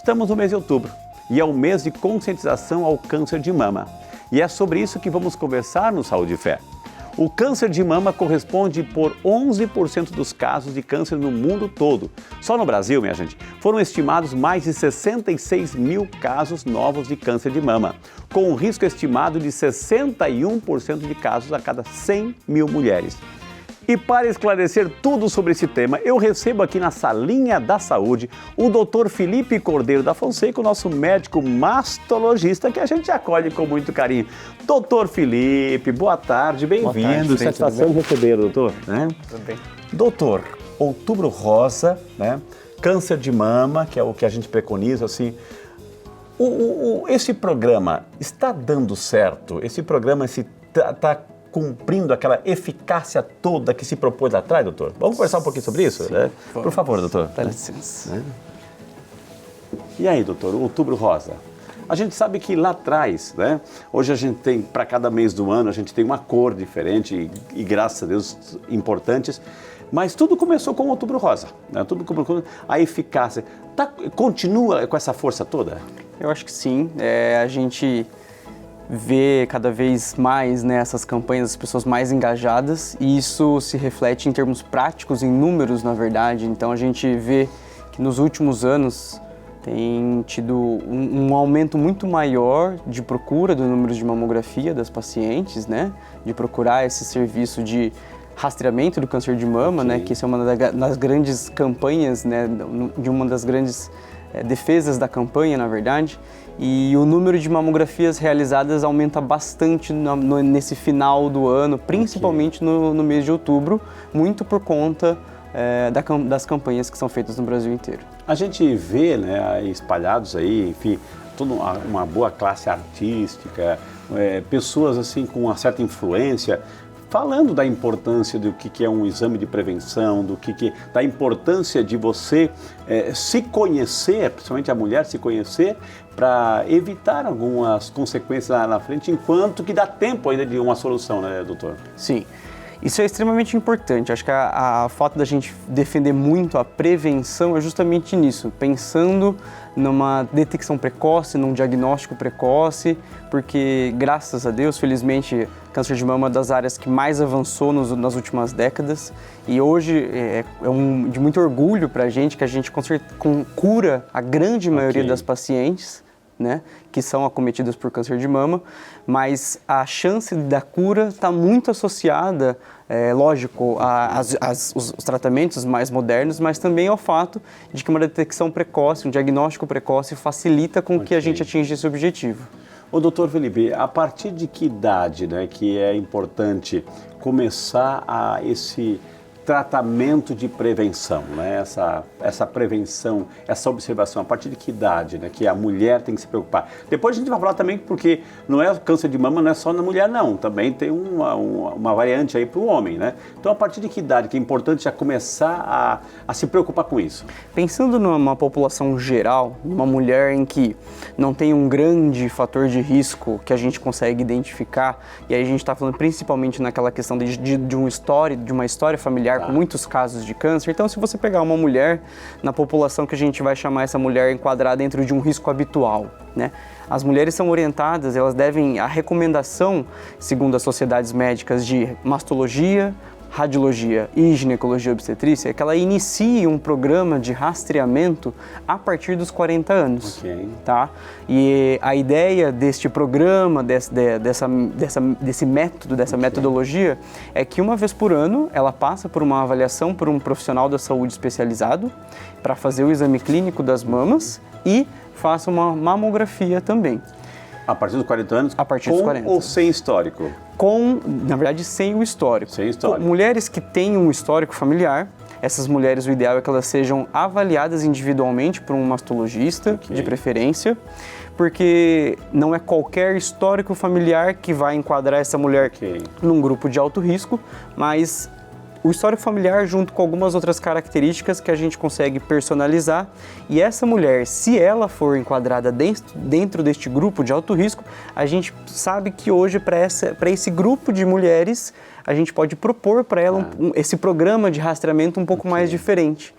Estamos no mês de outubro e é o mês de conscientização ao câncer de mama. E é sobre isso que vamos conversar no Saúde e Fé. O câncer de mama corresponde por 11% dos casos de câncer no mundo todo. Só no Brasil, minha gente, foram estimados mais de 66 mil casos novos de câncer de mama, com um risco estimado de 61% de casos a cada 100 mil mulheres. E para esclarecer tudo sobre esse tema, eu recebo aqui na Salinha da Saúde o Dr. Felipe Cordeiro da Fonseca, o nosso médico mastologista, que a gente acolhe com muito carinho. Doutor Felipe, boa tarde, bem-vindo. Satisfação de receber, doutor. Tudo bem. Doutor, Outubro Rosa, né? Câncer de mama, que é o que a gente preconiza, assim. Esse programa está dando certo? Esse programa está cumprindo aquela eficácia toda que se propôs lá atrás, doutor? Vamos conversar um pouquinho sobre isso? Sim, né? Por favor, doutor. Dá licença. E aí, doutor, o Outubro Rosa? A gente sabe que lá atrás, né? Hoje a gente tem, para cada mês do ano, a gente tem uma cor diferente e graças a Deus, importantes. Mas tudo começou com o Outubro Rosa, né? Tudo começou com a eficácia. Continua com essa força toda? Eu acho que sim. A gente vê cada vez mais, né, essas campanhas, as pessoas mais engajadas, e isso se reflete em termos práticos, em números, na verdade. Então a gente vê que nos últimos anos tem tido um aumento muito maior de procura do número de mamografia das pacientes, né, de procurar esse serviço de rastreamento do câncer de mama, né, que isso é uma das grandes campanhas, né, de uma das grandes defesas da campanha, na verdade. E o número de mamografias realizadas aumenta bastante nesse final do ano, principalmente no mês de outubro, muito por conta das campanhas que são feitas no Brasil inteiro. A gente vê, né, espalhados aí, enfim, toda uma boa classe artística, pessoas assim com uma certa influência, falando da importância do que é um exame de prevenção, da importância de você se conhecer, principalmente a mulher se conhecer, para evitar algumas consequências lá na frente, enquanto que dá tempo ainda de uma solução, né, doutor? Sim. Isso é extremamente importante. Acho que a fato da gente defender muito a prevenção é justamente nisso, pensando numa detecção precoce, num diagnóstico precoce, porque, graças a Deus, felizmente, câncer de mama é uma das áreas que mais avançou nas últimas décadas, e hoje é de muito orgulho para a gente que a gente cura a grande maioria das pacientes, né, que são acometidas por câncer de mama, mas a chance da cura está muito associada, lógico, aos tratamentos mais modernos, mas também ao fato de que uma detecção precoce, um diagnóstico precoce facilita com que a gente atinja esse objetivo. Ô, doutor Felipe, a partir de que idade, né, que é importante começar esse tratamento de prevenção, né? Essa prevenção, essa observação, a partir de que idade, né, que a mulher tem que se preocupar? Depois a gente vai falar também, porque não é câncer de mama, não é só na mulher, não. Também tem uma variante aí para o homem, né? Então, a partir de que idade que é importante já começar a se preocupar com isso? Pensando numa população geral, numa mulher em que não tem um grande fator de risco que a gente consegue identificar, e aí a gente está falando principalmente naquela questão de uma história familiar, com muitos casos de câncer. Então, se você pegar uma mulher na população que a gente vai chamar essa mulher enquadrada dentro de um risco habitual, né? As mulheres são orientadas, elas devem, a recomendação, segundo as sociedades médicas de mastologia, radiologia e ginecologia obstetrícia, é que ela inicie um programa de rastreamento a partir dos 40 anos. Okay. Tá? E a ideia deste programa, desse método, dessa metodologia, é que uma vez por ano ela passa por uma avaliação por um profissional da saúde especializado para fazer o exame clínico das mamas e faça uma mamografia também. A partir dos 40 anos? A partir dos 40. Ou sem histórico? Na verdade, sem o histórico. Sem histórico. Mulheres que têm um histórico familiar, essas mulheres, o ideal é que elas sejam avaliadas individualmente por um mastologista, de preferência, porque não é qualquer histórico familiar que vai enquadrar essa mulher num grupo de alto risco, mas o histórico familiar junto com algumas outras características que a gente consegue personalizar, e essa mulher, se ela for enquadrada dentro deste grupo de alto risco, a gente sabe que hoje para esse grupo de mulheres a gente pode propor para ela esse programa de rastreamento um pouco mais diferente.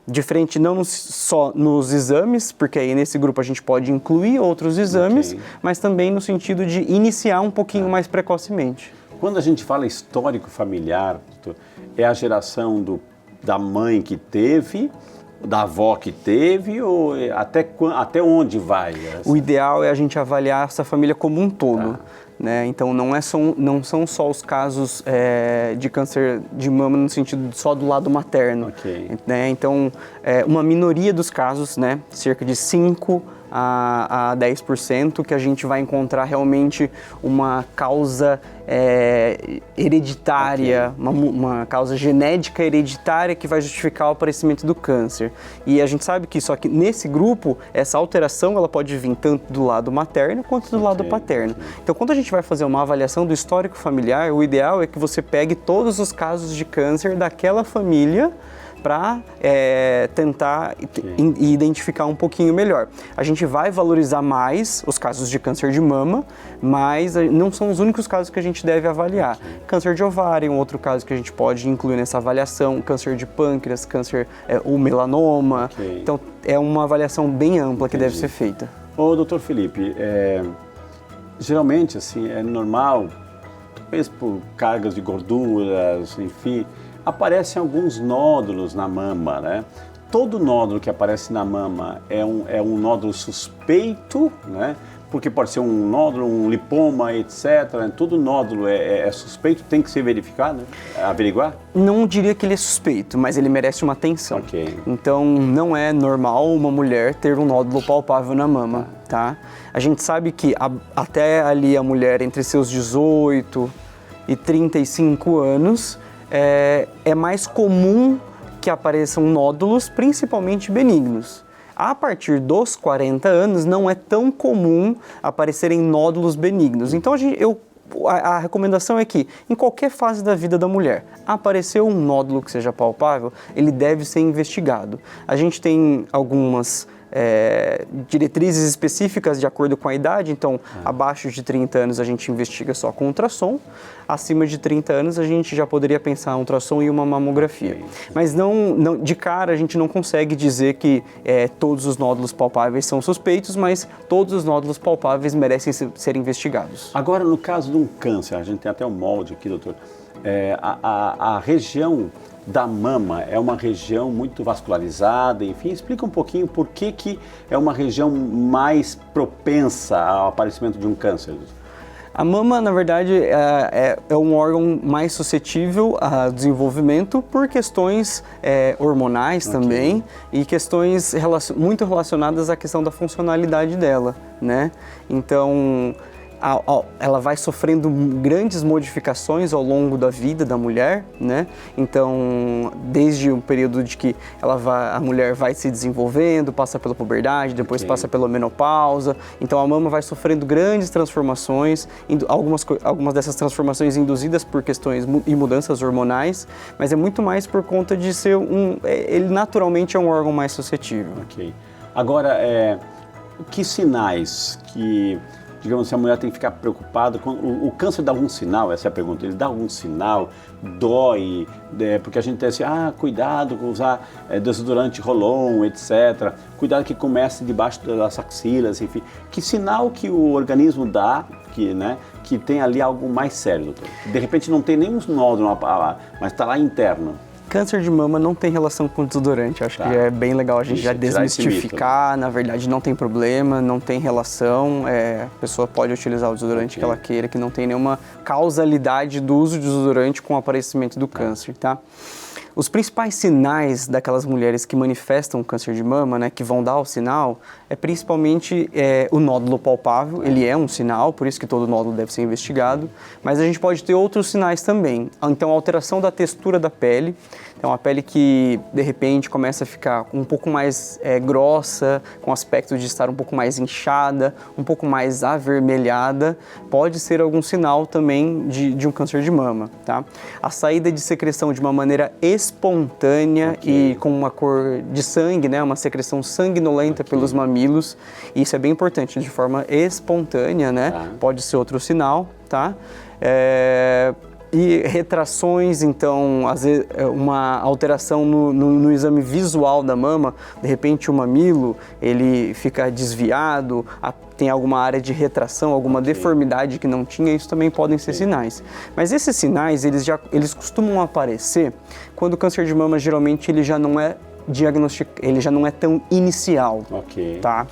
Diferente não só nos exames, porque aí nesse grupo a gente pode incluir outros exames, mas também no sentido de iniciar um pouquinho mais precocemente. Quando a gente fala histórico familiar, doutor, é a geração da mãe que teve, da avó que teve, ou até onde vai? O ideal é a gente avaliar essa família como um todo. Né? Então não são só os casos de câncer de mama no sentido só do lado materno. Né? Então, uma minoria dos casos, né? Cerca de 5 a 10%, que a gente vai encontrar realmente uma causa hereditária, uma causa genética hereditária que vai justificar o aparecimento do câncer. E a gente sabe que só que nesse grupo, essa alteração ela pode vir tanto do lado materno quanto do lado paterno. Então, quando a gente vai fazer uma avaliação do histórico familiar, o ideal é que você pegue todos os casos de câncer daquela família para tentar identificar um pouquinho melhor. A gente vai valorizar mais os casos de câncer de mama, mas não são os únicos casos que a gente deve avaliar. Câncer de ovário é um outro caso que a gente pode incluir nessa avaliação, câncer de pâncreas, câncer ou melanoma. Então, é uma avaliação bem ampla que deve ser feita. Ô, doutor Felipe, geralmente, assim, é normal, talvez por cargas de gorduras, enfim, aparecem alguns nódulos na mama, né? Todo nódulo que aparece na mama é um nódulo suspeito, né? Porque pode ser um nódulo, um lipoma, etc. Né? Todo nódulo é suspeito, tem que ser verificado, averiguar? Não diria que ele é suspeito, mas ele merece uma atenção. Então, não é normal uma mulher ter um nódulo palpável na mama, tá? A gente sabe que até ali a mulher entre seus 18 e 35 anos, é mais comum que apareçam nódulos, principalmente benignos. A partir dos 40 anos, não é tão comum aparecerem nódulos benignos. Então, a recomendação é que, em qualquer fase da vida da mulher, apareceu um nódulo que seja palpável, ele deve ser investigado. A gente tem algumas diretrizes específicas de acordo com a idade, então abaixo de 30 anos a gente investiga só com ultrassom, acima de 30 anos a gente já poderia pensar em ultrassom e uma mamografia. Mas não, de cara a gente não consegue dizer que todos os nódulos palpáveis são suspeitos, mas todos os nódulos palpáveis merecem ser investigados. Agora, no caso de um câncer, a gente tem até um molde aqui, doutor, a região da mama é uma região muito vascularizada, enfim, explica um pouquinho por que é uma região mais propensa ao aparecimento de um câncer. A mama, na verdade, é um órgão mais suscetível a desenvolvimento por questões hormonais também e questões muito relacionadas à questão da funcionalidade dela, né? Então, ela vai sofrendo grandes modificações ao longo da vida da mulher, né? Então, desde o período de que a mulher vai se desenvolvendo, passa pela puberdade, depois passa pela menopausa. Então, a mama vai sofrendo grandes transformações, algumas dessas transformações induzidas por questões e mudanças hormonais, mas é muito mais por conta de ser ele naturalmente é um órgão mais suscetível. Agora, que sinais que, digamos, se a mulher tem que ficar preocupada, o câncer dá algum sinal, essa é a pergunta, ele dá algum sinal, dói, porque a gente tem assim, cuidado com usar desodorante Rolon, etc. Cuidado que comece debaixo das axilas, enfim. Que sinal que o organismo dá, que tem ali algo mais sério, doutor? De repente não tem nenhum nódulo, mas está lá interno. Câncer de mama não tem relação com desodorante, acho que é bem legal a gente já desmistificar, na verdade não tem problema, não tem relação, a pessoa pode utilizar o desodorante que ela queira, que não tem nenhuma causalidade do uso de desodorante com o aparecimento do câncer, tá? Os principais sinais daquelas mulheres que manifestam câncer de mama, né, que vão dar o sinal, é principalmente o nódulo palpável, ele é um sinal, por isso que todo nódulo deve ser investigado, mas a gente pode ter outros sinais também. Então, a alteração da textura da pele, é uma pele que, de repente, começa a ficar um pouco mais grossa, com aspecto de estar um pouco mais inchada, um pouco mais avermelhada, pode ser algum sinal também de um câncer de mama, tá? A saída de secreção de uma maneira espontânea e com uma cor de sangue, né? Uma secreção sanguinolenta pelos mamilos, isso é bem importante, de forma espontânea, né? Pode ser outro sinal, tá? E retrações, então, às vezes, uma alteração no exame visual da mama, de repente o mamilo, ele fica desviado, tem alguma área de retração, alguma deformidade que não tinha, isso também podem ser sinais. Mas esses sinais, eles costumam aparecer quando o câncer de mama, geralmente, ele já não é ele já não é tão inicial, tá?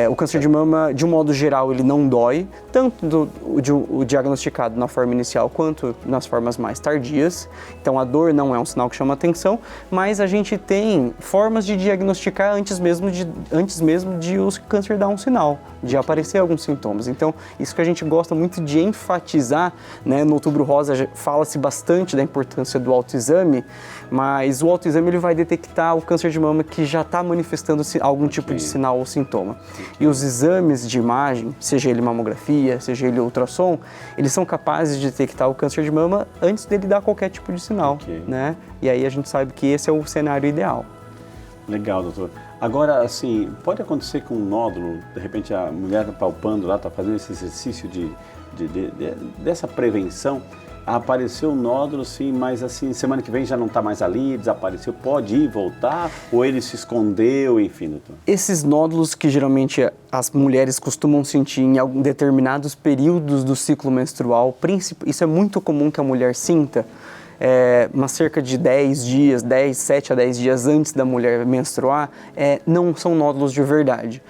O câncer de mama, de um modo geral, ele não dói, tanto o diagnosticado na forma inicial quanto nas formas mais tardias. Então, a dor não é um sinal que chama atenção, mas a gente tem formas de diagnosticar antes mesmo de o câncer dar um sinal, de aparecer alguns sintomas. Então, isso que a gente gosta muito de enfatizar, né? No Outubro Rosa fala-se bastante da importância do autoexame, mas o autoexame ele vai detectar o câncer de mama que já está manifestando algum tipo de sinal ou sintoma. E os exames de imagem, seja ele mamografia, seja ele ultrassom, eles são capazes de detectar o câncer de mama antes dele dar qualquer tipo de sinal, né? E aí a gente sabe que esse é o cenário ideal. Legal, doutor. Agora, assim, pode acontecer com um nódulo, de repente a mulher está palpando lá, está fazendo esse exercício dessa prevenção, apareceu um nódulo, sim, mas assim, semana que vem já não está mais ali, desapareceu, pode ir, voltar, ou ele se escondeu, enfim, doutor? Esses nódulos que geralmente as mulheres costumam sentir em determinados períodos do ciclo menstrual, isso é muito comum que a mulher sinta, cerca de 7 a 10 dias antes da mulher menstruar, não são nódulos de verdade.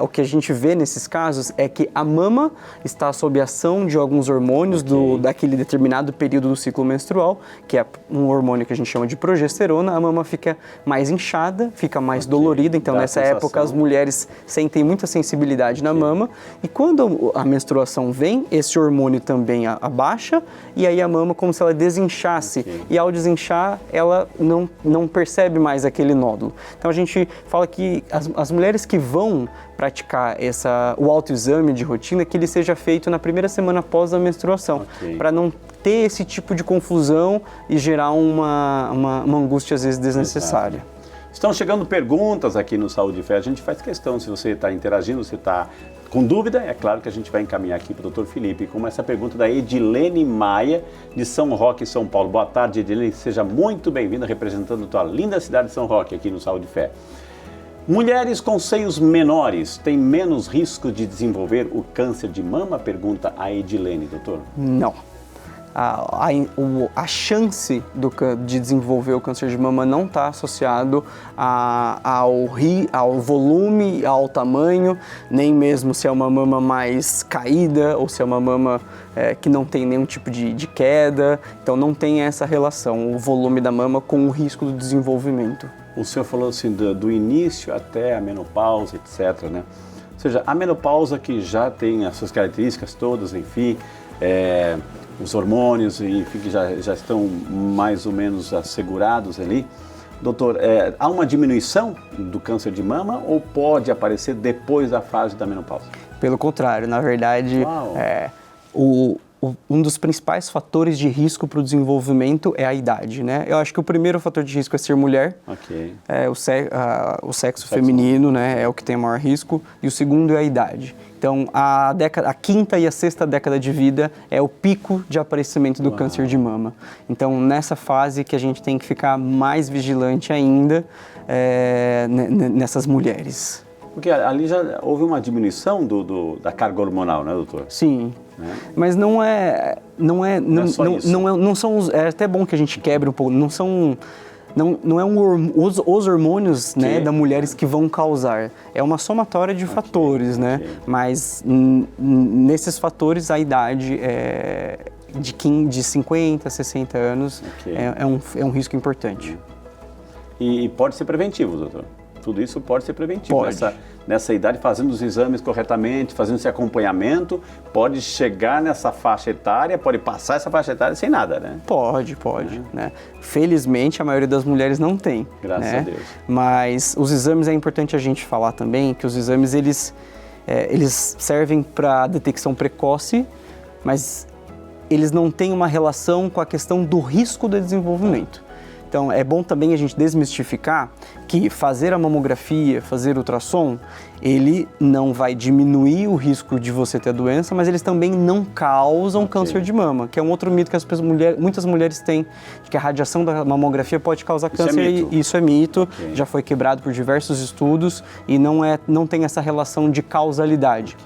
O que a gente vê nesses casos é que a mama está sob ação de alguns hormônios daquele determinado período do ciclo menstrual, que é um hormônio que a gente chama de progesterona. A mama fica mais inchada, fica mais dolorida, então nessa época as mulheres sentem muita sensibilidade na mama, e quando a menstruação vem, esse hormônio também abaixa, e aí a mama como se ela desinchasse, e ao desinchar ela não percebe mais aquele nódulo. Então a gente fala que as mulheres que vão praticar o autoexame de rotina, que ele seja feito na primeira semana após a menstruação, para não ter esse tipo de confusão e gerar uma angústia às vezes desnecessária. Estão chegando perguntas aqui no Saúde e Fé, a gente faz questão, se você está interagindo, se está com dúvida, é claro que a gente vai encaminhar aqui para o Dr. Felipe, como essa pergunta da Edilene Maia, de São Roque, São Paulo. Boa tarde, Edilene, seja muito bem-vinda, representando a tua linda cidade de São Roque aqui no Saúde e Fé. Mulheres com seios menores têm menos risco de desenvolver o câncer de mama? Pergunta a Edilene, doutor. Não. A chance de desenvolver o câncer de mama não está associado ao volume, ao tamanho, nem mesmo se é uma mama mais caída ou se é uma mama que não tem nenhum tipo de queda. Então não tem essa relação, o volume da mama com o risco do desenvolvimento. O senhor falou assim do início até a menopausa, etc., né? Ou seja, a menopausa que já tem as suas características todas, enfim, os hormônios, enfim, que já estão mais ou menos assegurados ali. Doutor, há uma diminuição do câncer de mama ou pode aparecer depois da fase da menopausa? Pelo contrário, na verdade, um dos principais fatores de risco para o desenvolvimento é a idade, né? Eu acho que o primeiro fator de risco é ser mulher, o sexo feminino, né? É o que tem o maior risco, e o segundo é a idade. Então, a quinta e a sexta década de vida é o pico de aparecimento do câncer de mama. Então, nessa fase que a gente tem que ficar mais vigilante ainda nessas mulheres. Porque ali já houve uma diminuição da carga hormonal, né, doutor? Sim. Mas não é até bom que a gente quebre um pouco, não é os hormônios, né, das mulheres que vão causar, é uma somatória de fatores, né, mas nesses fatores a idade de 50, 60 anos é um risco importante. E pode ser preventivo, doutor? Tudo isso pode ser preventivo. Nessa idade, fazendo os exames corretamente, fazendo esse acompanhamento, pode chegar nessa faixa etária, pode passar essa faixa etária sem nada, né? Pode, né? Felizmente, a maioria das mulheres não tem. Graças a Deus. Mas os exames, é importante a gente falar também que os exames, eles servem para detecção precoce, mas eles não têm uma relação com a questão do risco de desenvolvimento. Então, é bom também a gente desmistificar que fazer a mamografia, fazer ultrassom, ele não vai diminuir o risco de você ter a doença, mas eles também não causam câncer de mama, que é um outro mito que muitas mulheres têm, de que a radiação da mamografia pode causar câncer, e isso é mito, já foi quebrado por diversos estudos e não tem essa relação de causalidade.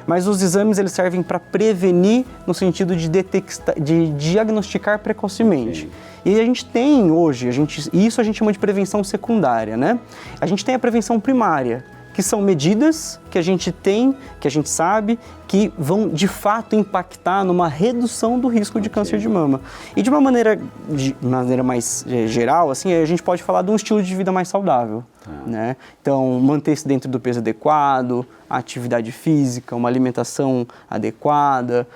Mas os exames eles servem para prevenir no sentido de diagnosticar precocemente. E a gente tem hoje, isso a gente chama de prevenção secundária, né? A gente tem a prevenção primária, que são medidas que a gente tem, que a gente sabe, que vão de fato impactar numa redução do risco de câncer de mama. E de uma maneira mais geral, assim, a gente pode falar de um estilo de vida mais saudável, né? Então, manter-se dentro do peso adequado, atividade física, uma alimentação adequada,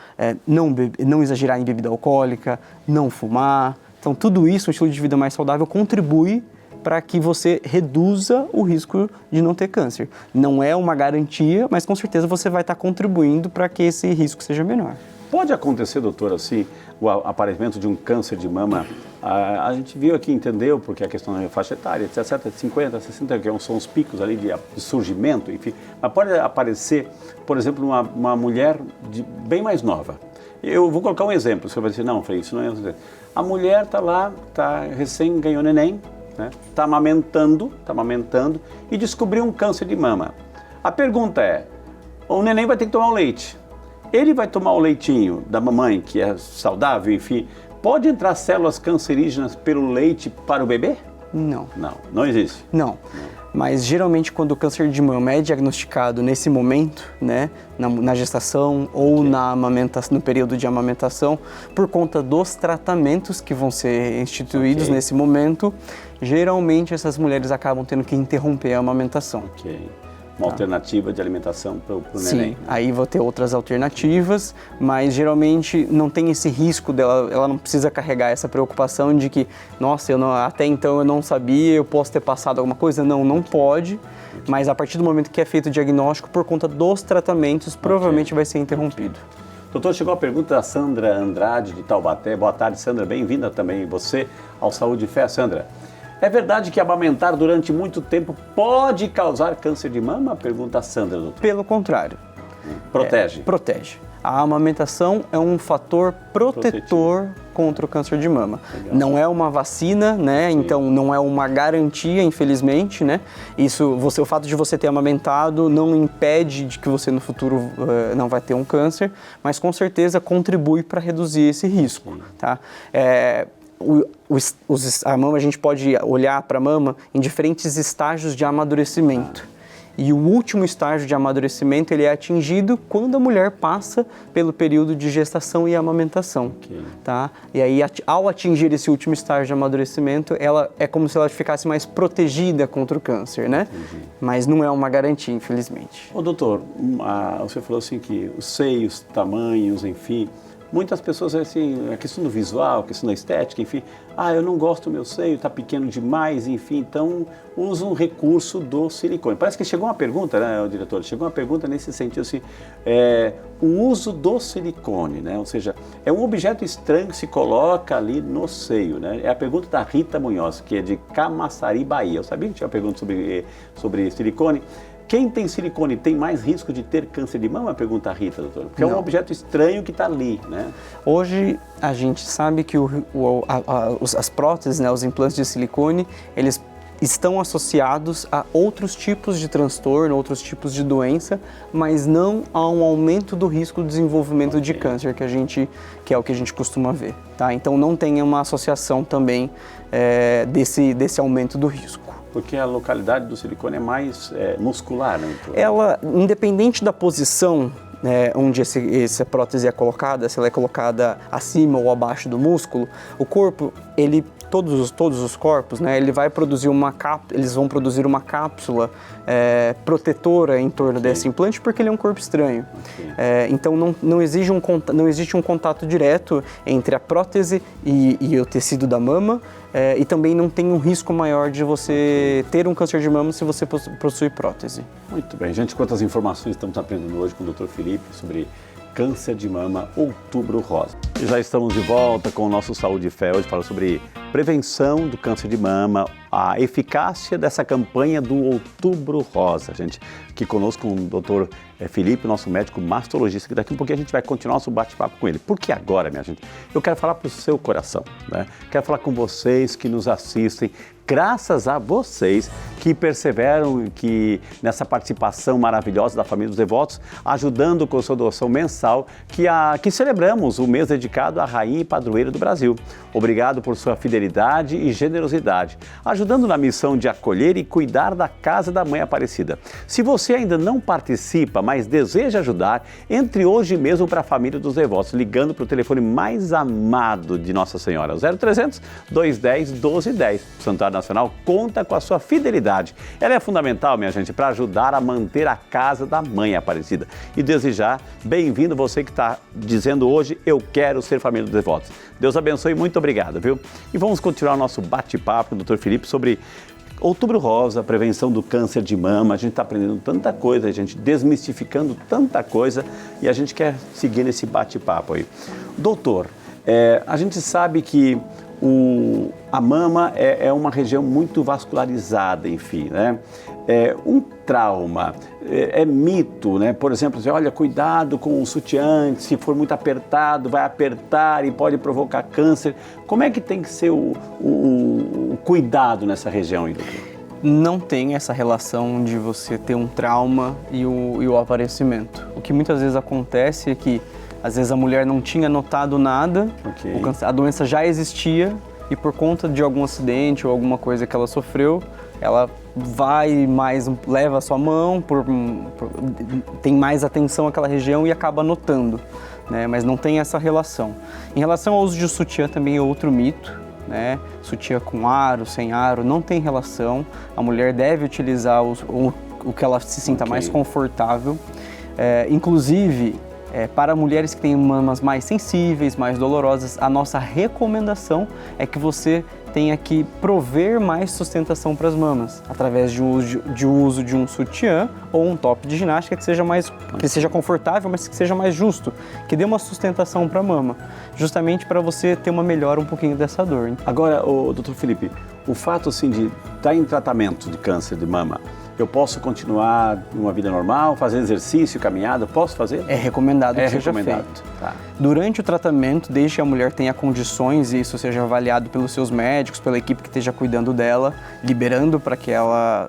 não exagerar em bebida alcoólica, não fumar. Então, tudo isso, um estilo de vida mais saudável, contribui para que você reduza o risco de não ter câncer. Não é uma garantia, mas com certeza você vai estar contribuindo para que esse risco seja menor. Pode acontecer, doutor, assim, o aparecimento de um câncer de mama? A gente viu aqui, entendeu, porque a questão da faixa etária, etc., 50, 60, que são os picos ali de surgimento, enfim. Mas pode aparecer, por exemplo, uma mulher bem mais nova. Eu vou colocar um exemplo, você vai dizer, não, Frei, isso não é um exemplo. A mulher está lá, recém ganhou neném, está amamentando e descobriu um câncer de mama. A pergunta é, o neném vai ter que tomar o leite. Ele vai tomar o leitinho da mamãe, que é saudável, enfim, pode entrar células cancerígenas pelo leite para o bebê? Não. Não existe? Não. Mas geralmente quando o câncer de mama é diagnosticado nesse momento, né, na gestação ou no período de amamentação, por conta dos tratamentos que vão ser instituídos nesse momento, geralmente essas mulheres acabam tendo que interromper a amamentação. Uma alternativa de alimentação para o neném. Sim, aí vou ter outras alternativas, mas geralmente não tem esse risco dela, ela não precisa carregar essa preocupação de que, nossa, até então eu não sabia, eu posso ter passado alguma coisa. Não pode, mas a partir do momento que é feito o diagnóstico, por conta dos tratamentos, provavelmente vai ser interrompido. Doutor, chegou a pergunta da Sandra Andrade, de Taubaté. Boa tarde, Sandra, bem-vinda também você ao Saúde e Fé, Sandra. É verdade que amamentar durante muito tempo pode causar câncer de mama? Pergunta a Sandra, doutor. Pelo contrário. Protege? Protege. A amamentação é um fator protetor contra o câncer de mama. Legal. Não é uma vacina, né? Sim. Então não é uma garantia, infelizmente, né? O fato de você ter amamentado não impede de que você no futuro não vai ter um câncer, mas com certeza contribui para reduzir esse risco, tá? A mama, a gente pode olhar para a mama em diferentes estágios de amadurecimento. E o último estágio de amadurecimento ele é atingido quando a mulher passa pelo período de gestação e amamentação. Tá? E aí, ao atingir esse último estágio de amadurecimento, ela é como se ela ficasse mais protegida contra o câncer, né? Mas não é uma garantia, infelizmente. Ô, doutor, você falou assim que os seios, tamanhos, enfim... Muitas pessoas, assim, a questão do visual, a questão da estética, enfim, eu não gosto do meu seio, está pequeno demais, enfim, então usa um recurso do silicone. Parece que chegou uma pergunta, né, diretor? Chegou uma pergunta nesse sentido, assim, o uso do silicone, né? Ou seja, é um objeto estranho que se coloca ali no seio, né? É a pergunta da Rita Munhoz, que é de Camaçari, Bahia. Eu sabia que tinha uma pergunta sobre silicone. Quem tem silicone tem mais risco de ter câncer de mama? Pergunta a Rita, doutor. Porque não. É um objeto estranho que está ali, né? Hoje a gente sabe que as próteses, né, os implantes de silicone, eles estão associados a outros tipos de transtorno, outros tipos de doença, mas não a um aumento do risco do desenvolvimento de câncer, que é o que a gente costuma ver, tá? Então não tem uma associação também desse aumento do risco. Porque a localidade do silicone é mais muscular, né? Ela, independente da posição onde essa prótese é colocada, se ela é colocada acima ou abaixo do músculo, o corpo, todos os corpos, né, eles vão produzir uma cápsula protetora em torno desse implante, porque ele é um corpo estranho. Então não existe um contato direto entre a prótese e o tecido da mama, e também não tem um risco maior de você ter um câncer de mama se você possui prótese. Muito bem, gente, quantas informações estamos aprendendo hoje com o Dr. Felipe sobre câncer de mama, Outubro Rosa. Já estamos de volta com o nosso Saúde e Fé. Hoje fala sobre prevenção do câncer de mama, a eficácia dessa campanha do Outubro Rosa. Gente, aqui conosco o Dr. Felipe, nosso médico mastologista, que daqui a pouquinho a gente vai continuar nosso bate-papo com ele. Porque agora, minha gente, eu quero falar para o seu coração, né? Quero falar com vocês que nos assistem, graças a vocês que perseveram nessa participação maravilhosa da Família dos Devotos, ajudando com a sua doação mensal, que celebramos o mês dedicado à Rainha e Padroeira do Brasil. Obrigado por sua fidelidade e generosidade, ajudando na missão de acolher e cuidar da Casa da Mãe Aparecida. Se você ainda não participa, mas deseja ajudar, entre hoje mesmo para a Família dos Devotos, ligando para o telefone mais amado de Nossa Senhora, 0300 210 1210. O Santuário Nacional conta com a sua fidelidade. Ela é fundamental, minha gente, para ajudar a manter a Casa da Mãe Aparecida. E desejar bem-vindo você que está dizendo hoje, eu quero ser Família dos Devotos. Deus abençoe, muito obrigado, viu? E vamos continuar o nosso bate-papo com o Dr. Felipe sobre Outubro Rosa, prevenção do câncer de mama. A gente está aprendendo tanta coisa, a gente desmistificando tanta coisa e a gente quer seguir nesse bate-papo aí. Doutor, a gente sabe que a mama é uma região muito vascularizada, enfim, né? Um trauma é mito, né? Por exemplo, você olha, cuidado com o sutiã, se for muito apertado, vai apertar e pode provocar câncer. Como é que tem que ser o cuidado nessa região aí, doutor? Não tem essa relação de você ter um trauma e o aparecimento. O que muitas vezes acontece é que às vezes a mulher não tinha notado nada, okay, a doença já existia e por conta de algum acidente ou alguma coisa que ela sofreu, ela leva a sua mão, tem mais atenção àquela região e acaba notando, né? Mas não tem essa relação. Em relação ao uso de sutiã também é outro mito, né? Sutiã com aro, sem aro, não tem relação. A mulher deve utilizar o que ela se sinta okay, mais confortável. Inclusive, para mulheres que têm mamas mais sensíveis, mais dolorosas, a nossa recomendação é que você tenha que prover mais sustentação para as mamas, através de uso de um sutiã ou um top de ginástica que seja confortável, mas que seja mais justo, que dê uma sustentação para a mama, justamente para você ter uma melhora um pouquinho dessa dor. Agora, doutor Felipe, o fato assim de estar em tratamento de câncer de mama, eu posso continuar uma vida normal, fazer exercício, caminhada, posso fazer? É recomendado que seja feito. Tá. Durante o tratamento, desde que a mulher tenha condições e isso seja avaliado pelos seus médicos, pela equipe que esteja cuidando dela, liberando para que ela,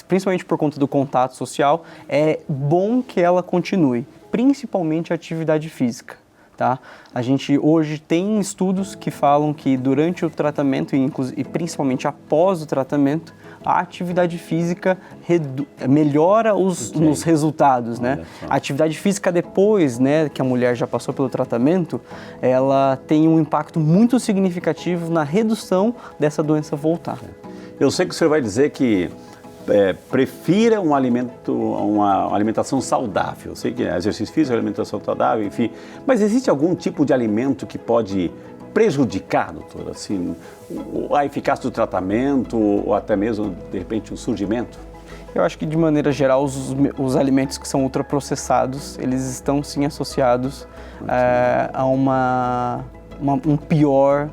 principalmente por conta do contato social, é bom que ela continue, principalmente a atividade física. Tá? A gente hoje tem estudos que falam que durante o tratamento e principalmente após o tratamento, a atividade física melhora os resultados, né? A atividade física depois, né, que a mulher já passou pelo tratamento, ela tem um impacto muito significativo na redução dessa doença voltar. Eu sei que o senhor vai dizer que prefira uma alimentação saudável. Eu sei que exercício físico, alimentação saudável, enfim. Mas existe algum tipo de alimento que pode prejudicar, doutor, assim, a eficácia do tratamento ou até mesmo, de repente, o surgimento? Eu acho que, de maneira geral, os alimentos que são ultraprocessados, eles estão, sim, associados a um pior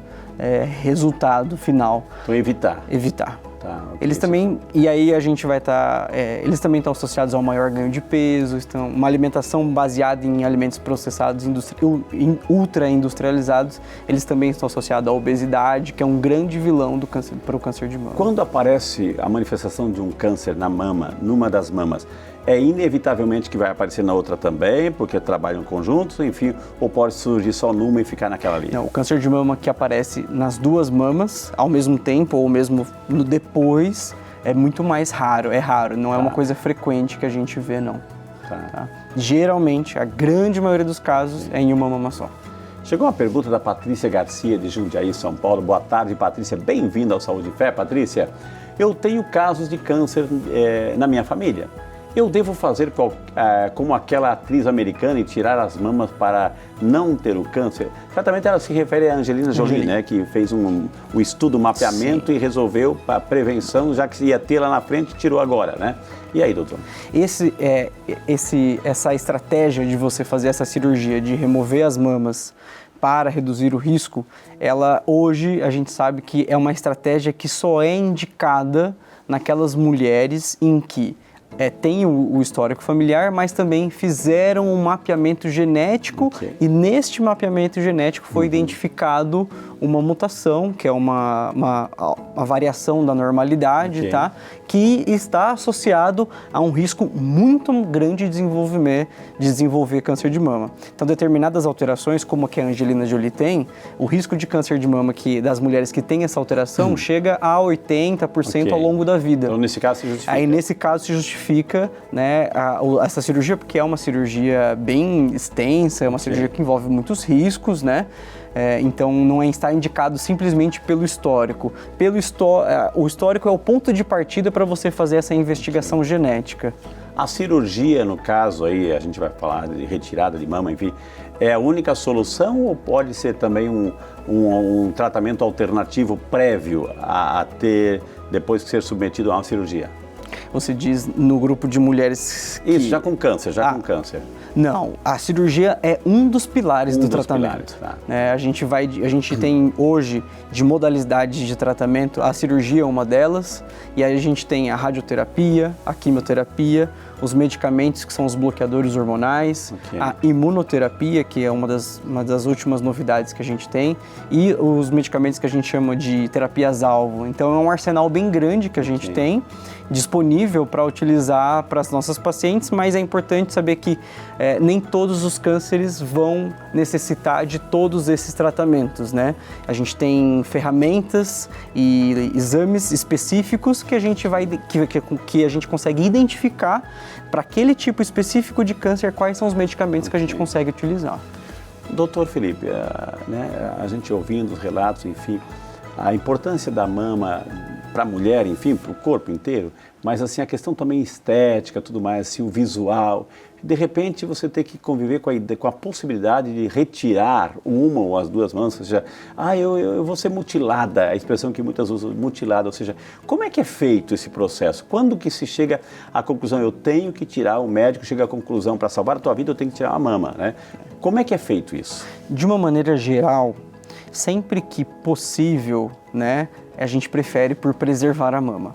resultado final. Então, evitar. Evitar. Tá, okay. Eles também, e aí a gente vai estar, eles também estão associados ao maior ganho de peso, uma alimentação baseada em alimentos processados, ultra industrializados, eles também estão associados à obesidade, que é um grande vilão para o câncer de mama. Quando aparece a manifestação de um câncer na mama, numa das mamas, é inevitavelmente que vai aparecer na outra também, porque trabalham conjuntos, enfim, ou pode surgir só numa e ficar naquela ali? Não, o câncer de mama que aparece nas duas mamas ao mesmo tempo ou mesmo depois é muito mais raro, não é uma coisa frequente que a gente vê, não. Tá? Geralmente, a grande maioria dos casos é em uma mama só. Chegou uma pergunta da Patrícia Garcia, de Jundiaí, São Paulo. Boa tarde, Patrícia. Bem-vinda ao Saúde e Fé, Patrícia. Eu tenho casos de câncer na minha família. Eu devo fazer como aquela atriz americana e tirar as mamas para não ter o câncer? Certamente ela se refere a Angelina Jolie, né, que fez um estudo, um mapeamento, sim, e resolveu a prevenção, já que ia ter lá na frente, tirou agora, né? E aí, doutor? Essa estratégia de você fazer essa cirurgia, de remover as mamas para reduzir o risco, ela hoje a gente sabe que é uma estratégia que só é indicada naquelas mulheres em que tem o histórico familiar, mas também fizeram um mapeamento genético e neste mapeamento genético foi identificado uma mutação, que é uma variação da normalidade, tá? Que está associado a um risco muito grande de desenvolver câncer de mama. Então, determinadas alterações, como a que a Angelina Jolie tem, o risco de câncer de mama das mulheres que têm essa alteração chega a 80% ao longo da vida. Então, nesse caso, se justifica. Aí, nesse caso, se justifica, né, essa cirurgia, porque é uma cirurgia bem extensa, é uma cirurgia que envolve muitos riscos, né? Então, não está indicado simplesmente pelo histórico. O histórico é o ponto de partida para você fazer essa investigação genética. A cirurgia, no caso, aí a gente vai falar de retirada de mama, enfim, é a única solução ou pode ser também um tratamento alternativo prévio a ter, depois de ser submetido a uma cirurgia? Você diz no grupo de mulheres que... Isso, já com câncer, com câncer. Não, a cirurgia é um dos pilares do tratamento. A gente tem hoje, de modalidades de tratamento, a cirurgia é uma delas, e aí a gente tem a radioterapia, a quimioterapia, os medicamentos que são os bloqueadores hormonais, a imunoterapia, que é uma das últimas novidades que a gente tem, e os medicamentos que a gente chama de terapias-alvo. Então é um arsenal bem grande que a gente tem disponível para utilizar para as nossas pacientes, mas é importante saber que nem todos os cânceres vão necessitar de todos esses tratamentos, né? A gente tem ferramentas e exames específicos que a gente que a gente consegue identificar para aquele tipo específico de câncer quais são os medicamentos que a gente consegue utilizar. Doutor Felipe, a gente ouvindo os relatos, enfim, a importância da mama para a mulher, enfim, para o corpo inteiro, mas assim, a questão também estética, tudo mais, assim, o visual. De repente, você tem que conviver com a possibilidade de retirar uma ou as duas mãos, ou seja, eu vou ser mutilada, a expressão que muitas usam, mutilada, ou seja, como é que é feito esse processo? Quando que se chega à conclusão, eu tenho que tirar, o médico chega à conclusão, para salvar a tua vida, eu tenho que tirar a mama, né? Como é que é feito isso? De uma maneira geral, sempre que possível, né, a gente prefere por preservar a mama,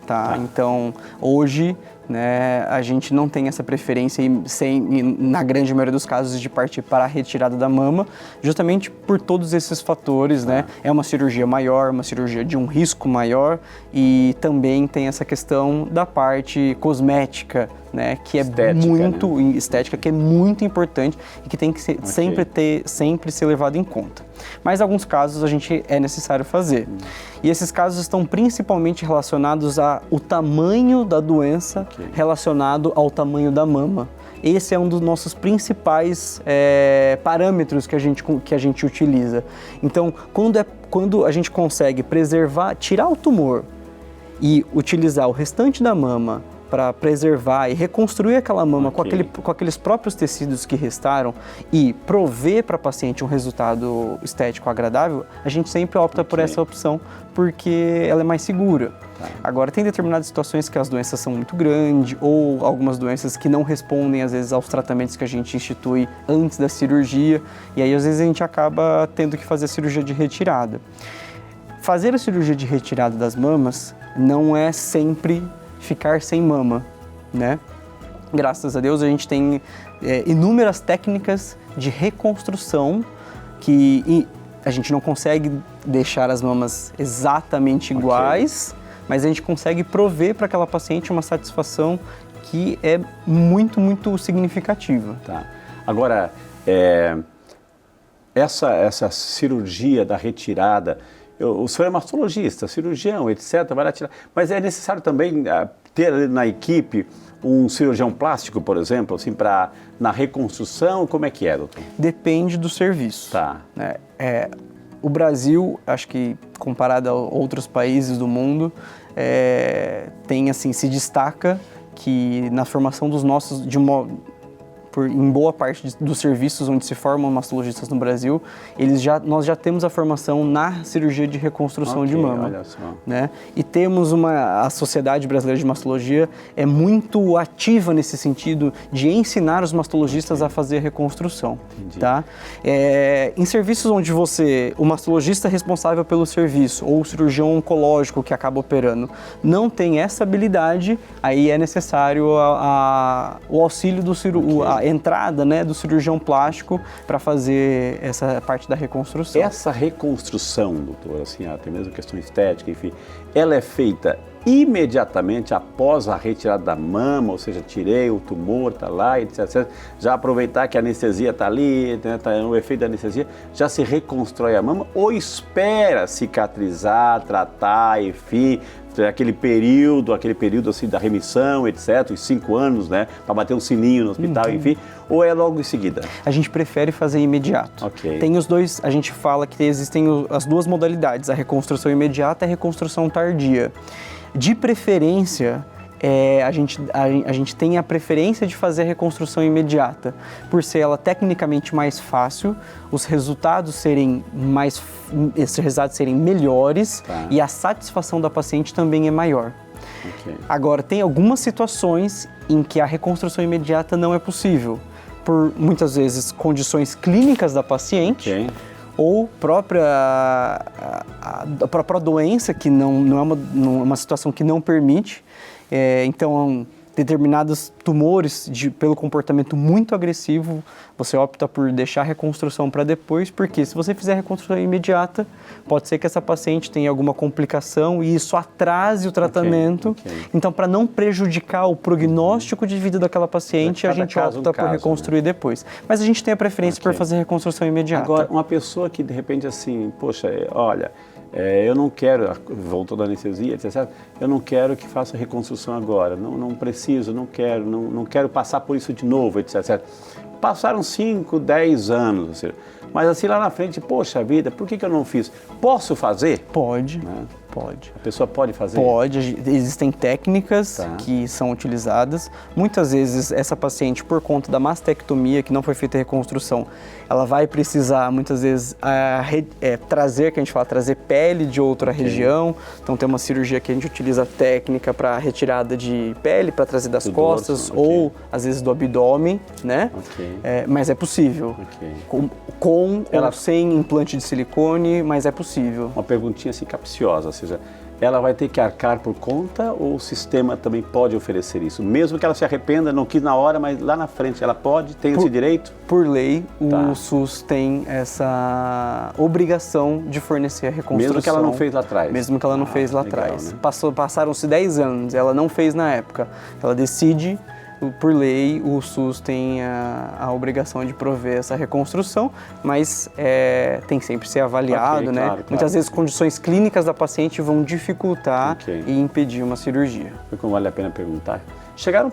tá? Então, hoje, né, a gente não tem essa preferência na grande maioria dos casos de partir para a retirada da mama, justamente por todos esses fatores, né? É uma cirurgia maior, uma cirurgia de um risco maior e também tem essa questão da parte cosmética, né, que é estética, que é muito importante e que tem que sempre ser levado em conta. Mas em alguns casos é necessário fazer. E esses casos estão principalmente relacionados ao tamanho da doença relacionado ao tamanho da mama. Esse é um dos nossos principais parâmetros que a gente utiliza. Então, quando a gente consegue preservar, tirar o tumor e utilizar o restante da mama para preservar e reconstruir aquela mama com aqueles próprios tecidos que restaram e prover para a paciente um resultado estético agradável, a gente sempre opta por essa opção porque ela é mais segura. Agora, tem determinadas situações que as doenças são muito grandes ou algumas doenças que não respondem, às vezes, aos tratamentos que a gente institui antes da cirurgia e aí, às vezes, a gente acaba tendo que fazer a cirurgia de retirada. Fazer a cirurgia de retirada das mamas não é sempre ficar sem mama, né? Graças a Deus a gente tem inúmeras técnicas de reconstrução que a gente não consegue deixar as mamas exatamente iguais, mas a gente consegue prover para aquela paciente uma satisfação que é muito, muito significativa. Tá. Agora, essa cirurgia da retirada, o senhor é mastologista, cirurgião, etc., vai lá tirar. Mas é necessário também ter na equipe um cirurgião plástico, por exemplo, assim, na reconstrução? Como é que é, doutor? Depende do serviço. Tá. O Brasil, acho que comparado a outros países do mundo, se destaca que na formação dos nossos, em boa parte dos serviços onde se formam mastologistas no Brasil, nós já temos a formação na cirurgia de reconstrução de mama. Olha só. Né? E temos a Sociedade Brasileira de Mastologia é muito ativa nesse sentido de ensinar os mastologistas a fazer a reconstrução. Tá? Em serviços onde o mastologista responsável pelo serviço ou o cirurgião oncológico que acaba operando não tem essa habilidade, aí é necessário o auxílio a entrada, né, do cirurgião plástico para fazer essa parte da reconstrução. Essa reconstrução, doutor, assim, até mesmo questão estética, enfim, ela é feita imediatamente após a retirada da mama, ou seja, tirei o tumor, está lá, etc. Já aproveitar que a anestesia está ali, né, tá o efeito da anestesia, já se reconstrói a mama ou espera cicatrizar, tratar, enfim, aquele período assim da remissão, etc., os 5 anos, né, para bater um sininho no hospital, enfim, ou é logo em seguida? A gente prefere fazer imediato. Ok. Tem os dois, a gente fala que existem as duas modalidades, a reconstrução imediata e a reconstrução tardia. De preferência, a gente tem a preferência de fazer a reconstrução imediata, por ser ela tecnicamente mais fácil, os resultados serem melhores, tá, e a satisfação da paciente também é maior. Okay. Agora, tem algumas situações em que a reconstrução imediata não é possível, por muitas vezes condições clínicas da paciente, okay, ou a própria doença, que não é uma situação que não permite. Então, determinados tumores, pelo comportamento muito agressivo, você opta por deixar a reconstrução para depois, porque se você fizer a reconstrução imediata, pode ser que essa paciente tenha alguma complicação e isso atrase o tratamento. Okay. Então, para não prejudicar o prognóstico de vida daquela paciente, a gente opta por reconstruir, né, depois. Mas a gente tem a preferência por fazer a reconstrução imediata. Agora, uma pessoa que de repente assim, poxa, olha, eu não quero, voltou da anestesia, etc. Eu não quero que faça reconstrução agora, não preciso, não quero passar por isso de novo, etc. Passaram 5, 10 anos, mas assim lá na frente, poxa vida, por que eu não fiz? Posso fazer? Pode, né? Pode. A pessoa pode fazer? Pode, existem técnicas, tá, que são utilizadas. Muitas vezes essa paciente, por conta da mastectomia, que não foi feita a reconstrução, ela vai precisar, muitas vezes, trazer pele de outra, okay, região. Então tem uma cirurgia que a gente utiliza técnica para retirada de pele, para trazer das costas, dorso, okay, ou às vezes do abdômen, né? Okay. Mas é possível. Okay. Com ou sem implante de silicone, mas é possível. Uma perguntinha assim capciosa, ou seja, ela vai ter que arcar por conta ou o sistema também pode oferecer isso? Mesmo que ela se arrependa, não quis na hora, mas lá na frente ela tem esse direito? Por lei, o SUS tem essa obrigação de fornecer a reconstrução. Mesmo que ela não fez lá atrás? Mesmo que ela não fez lá atrás. Né? Passaram-se 10 anos, ela não fez na época. Ela decide, por lei, o SUS tem a obrigação de prover essa reconstrução, mas tem que sempre ser avaliado, né? Claro, muitas vezes condições clínicas da paciente vão dificultar e impedir uma cirurgia. Como vale a pena perguntar? Chegou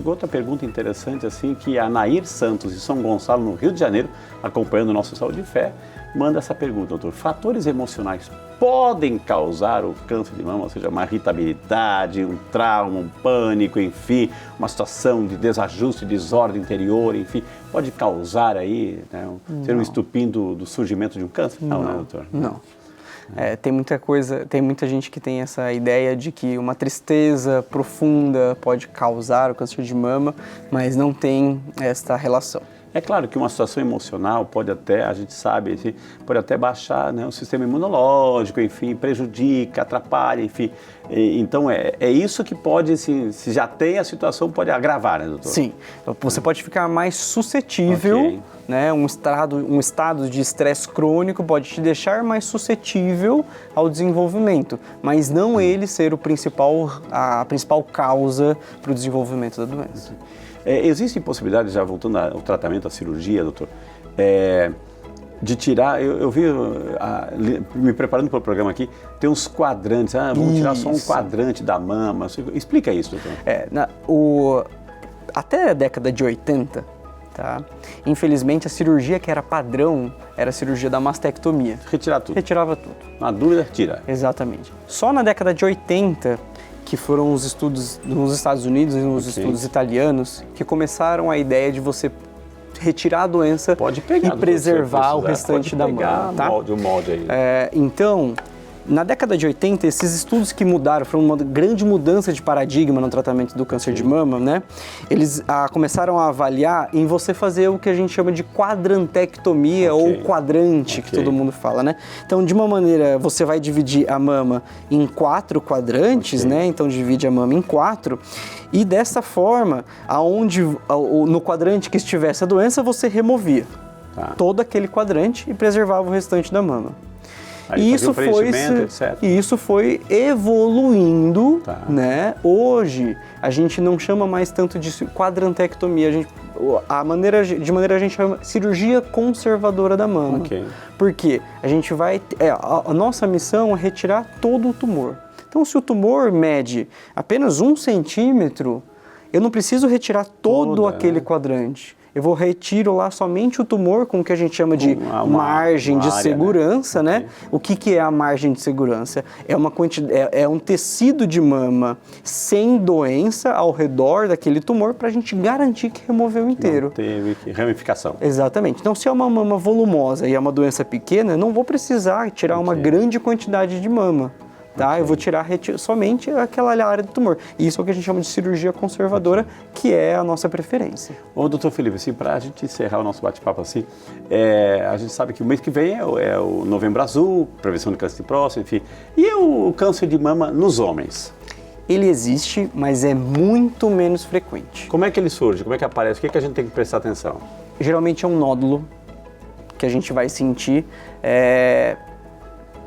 outra pergunta interessante, assim, que a Nair Santos, de São Gonçalo, no Rio de Janeiro, acompanhando o nosso Saúde e Fé, manda essa pergunta, doutor. Fatores emocionais podem causar o câncer de mama, ou seja, uma irritabilidade, um trauma, um pânico, enfim, uma situação de desajuste, desordem interior, enfim, pode causar aí, né, ser um estupim do surgimento de um câncer? Não, né, doutor? Não. Tem muita gente que tem essa ideia de que uma tristeza profunda pode causar o câncer de mama, mas não tem esta relação. É claro que uma situação emocional pode até, a gente sabe, assim, pode até baixar, né, o sistema imunológico, enfim, prejudica, atrapalha, enfim. Então é isso que pode, assim, se já tem a situação, pode agravar, né, doutor? Sim, você pode ficar mais suscetível, okay, né, um estado de estresse crônico pode te deixar mais suscetível ao desenvolvimento, mas não ele ser a principal causa para o desenvolvimento da doença. Existe possibilidade, já voltando ao tratamento, à cirurgia, doutor, de tirar, eu vi, me preparando para o programa aqui, tem uns quadrantes, vamos tirar só um quadrante da mama, explica isso, doutor. Até a década de 80, tá? Infelizmente a cirurgia que era padrão era a cirurgia da mastectomia. Retirar tudo. Retirava tudo. Na dúvida, tira. Exatamente. Só na década de 80 que foram os estudos nos Estados Unidos e nos estudos italianos, que começaram a ideia de você retirar a doença e preservar o restante da mama. Tá? O molde aí. Então, na década de 80, esses estudos que mudaram, foi uma grande mudança de paradigma no tratamento do câncer de mama, né? Eles começaram a avaliar em você fazer o que a gente chama de quadrantectomia ou quadrante, que todo mundo fala, né? Então, de uma maneira, você vai dividir a mama em 4 quadrantes, né? Então, divide a mama em 4 e dessa forma, no quadrante que estivesse a doença, você removia todo aquele quadrante e preservava o restante da mama. E isso foi evoluindo, né? Hoje a gente não chama mais tanto de quadrantectomia, de maneira a gente chama cirurgia conservadora da mama. Porque a gente a nossa missão é retirar todo o tumor. Então, se o tumor mede apenas 1 centímetro, eu não preciso retirar todo aquele quadrante. Eu retiro lá somente o tumor com o que a gente chama de margem de segurança, né? O que é a margem de segurança? É um tecido de mama sem doença ao redor daquele tumor para a gente garantir que removeu inteiro. Não teve ramificação. Exatamente. Então, se é uma mama volumosa e é uma doença pequena, eu não vou precisar tirar uma grande quantidade de mama. Eu vou tirar somente aquela área do tumor. Isso é o que a gente chama de cirurgia conservadora, que é a nossa preferência. Ô, doutor Felipe, assim, para a gente encerrar o nosso bate-papo assim, a gente sabe que o mês que vem é o Novembro Azul, prevenção de câncer de próstata, enfim. E o câncer de mama nos homens? Ele existe, mas é muito menos frequente. Como é que ele surge? Como é que aparece? O que a gente tem que prestar atenção? Geralmente é um nódulo que a gente vai sentir.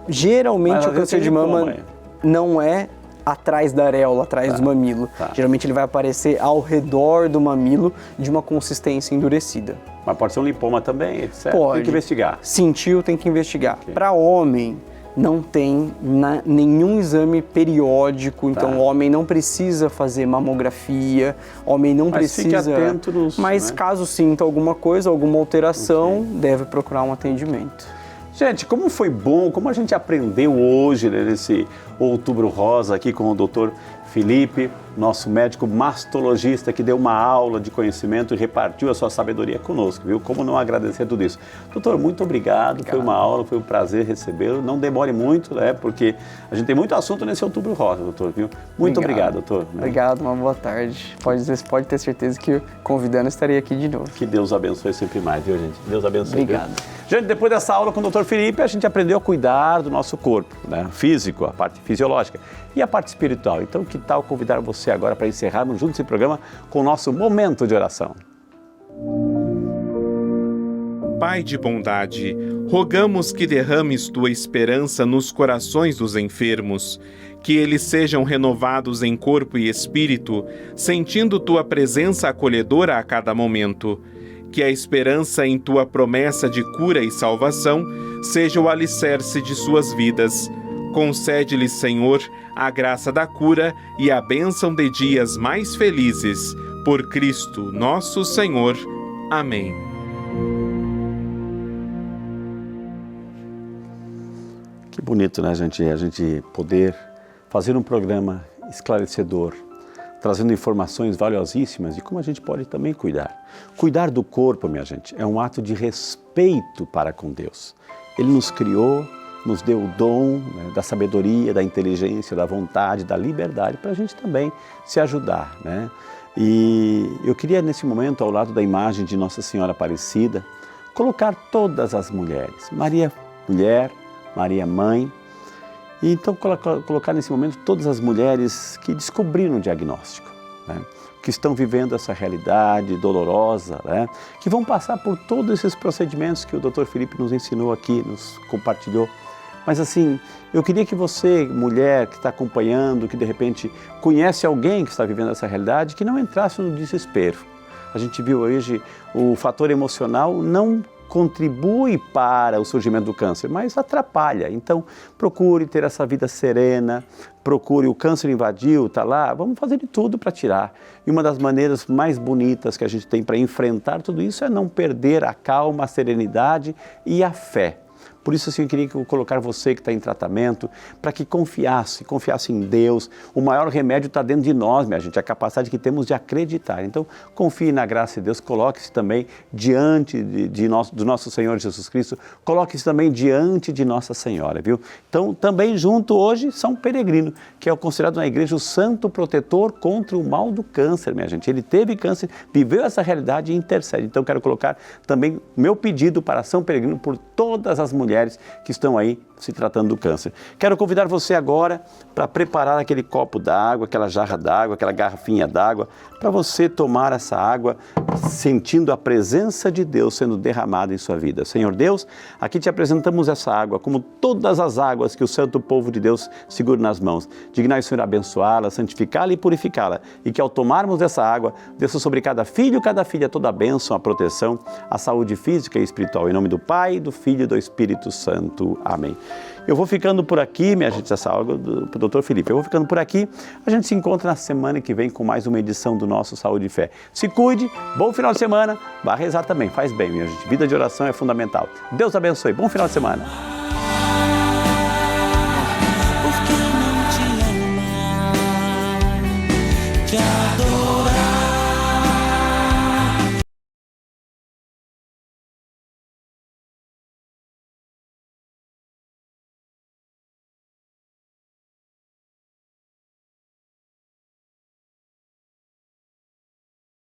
Geralmente o câncer de mama não é atrás da areola, atrás do mamilo. Geralmente ele vai aparecer ao redor do mamilo de uma consistência endurecida. Mas pode ser um linfoma também, etc. Pode. Tem que investigar. Sentiu, tem que investigar. Para homem, não tem nenhum exame periódico, então o homem não precisa fazer mamografia, homem não precisa... Mas fique atento nos... Mas caso sinta alguma coisa, alguma alteração, deve procurar um atendimento. Gente, como foi bom, como a gente aprendeu hoje, né, nesse Outubro Rosa aqui com o doutor Felipe, nosso médico mastologista que deu uma aula de conhecimento e repartiu a sua sabedoria conosco, viu? Como não agradecer tudo isso. Doutor, muito obrigado, foi uma aula, foi um prazer recebê-lo. Não demore muito, né? Porque a gente tem muito assunto nesse Outubro Rosa, doutor, viu? Muito obrigado, doutor. Né? Obrigado, uma boa tarde. Pode ter certeza que convidando estarei aqui de novo. Que Deus abençoe sempre mais, viu, gente? Deus abençoe. Obrigado. Viu? Gente, depois dessa aula com o doutor Felipe, a gente aprendeu a cuidar do nosso corpo, né? Físico, a parte fisiológica e a parte espiritual. Então, que tal convidar você agora para encerrarmos juntos esse programa com o nosso momento de oração? Pai de bondade, rogamos que derrames tua esperança nos corações dos enfermos, que eles sejam renovados em corpo e espírito, sentindo tua presença acolhedora a cada momento. Que a esperança em tua promessa de cura e salvação seja o alicerce de suas vidas. Concede-lhes, Senhor, a graça da cura e a bênção de dias mais felizes. Por Cristo, nosso Senhor. Amém. Que bonito, né, a gente poder fazer um programa esclarecedor, trazendo informações valiosíssimas de como a gente pode também cuidar. Cuidar do corpo, minha gente, é um ato de respeito para com Deus. Ele nos criou, nos deu o dom, né, da sabedoria, da inteligência, da vontade, da liberdade, para a gente também se ajudar, né? E eu queria, nesse momento, ao lado da imagem de Nossa Senhora Aparecida, colocar todas as mulheres. Maria, mulher, Maria, mãe. E então colocar nesse momento todas as mulheres que descobriram o diagnóstico, né? Que estão vivendo essa realidade dolorosa, né? Que vão passar por todos esses procedimentos que o Dr. Felipe nos ensinou aqui, nos compartilhou. Mas assim, eu queria que você, mulher que está acompanhando, que de repente conhece alguém que está vivendo essa realidade, que não entrasse no desespero. A gente viu hoje o fator emocional não contribui para o surgimento do câncer, mas atrapalha. Então, procure ter essa vida serena, procure, o câncer invadiu, está lá, vamos fazer de tudo para tirar. E uma das maneiras mais bonitas que a gente tem para enfrentar tudo isso é não perder a calma, a serenidade e a fé. Por isso, assim, eu queria colocar você que está em tratamento, para que confiasse em Deus. O maior remédio está dentro de nós, minha gente, a capacidade que temos de acreditar. Então, confie na graça de Deus, coloque-se também diante do nosso Senhor Jesus Cristo, coloque-se também diante de Nossa Senhora, viu? Então, também junto hoje, São Peregrino, que é considerado na igreja o santo protetor contra o mal do câncer, minha gente. Ele teve câncer, viveu essa realidade e intercede. Então, quero colocar também meu pedido para São Peregrino por todas as mulheres que estão aí se tratando do câncer. Quero convidar você agora para preparar aquele copo d'água, aquela jarra d'água, aquela garrafinha d'água, para você tomar essa água sentindo a presença de Deus sendo derramada em sua vida. Senhor Deus, aqui te apresentamos essa água, como todas as águas que o santo povo de Deus segura nas mãos. Dignai, Senhor, abençoá-la, santificá-la e purificá-la, e que ao tomarmos dessa água, desça sobre cada filho e cada filha toda a bênção, a proteção, a saúde física e espiritual. Em nome do Pai, do Filho e do Espírito Santo. Amém. Eu vou ficando por aqui, minha gente, essa aula do Dr. Felipe. Eu vou ficando por aqui. A gente se encontra na semana que vem com mais uma edição do nosso Saúde e Fé. Se cuide, bom final de semana. Vá rezar também, faz bem, minha gente. Vida de oração é fundamental. Deus abençoe. Bom final de semana.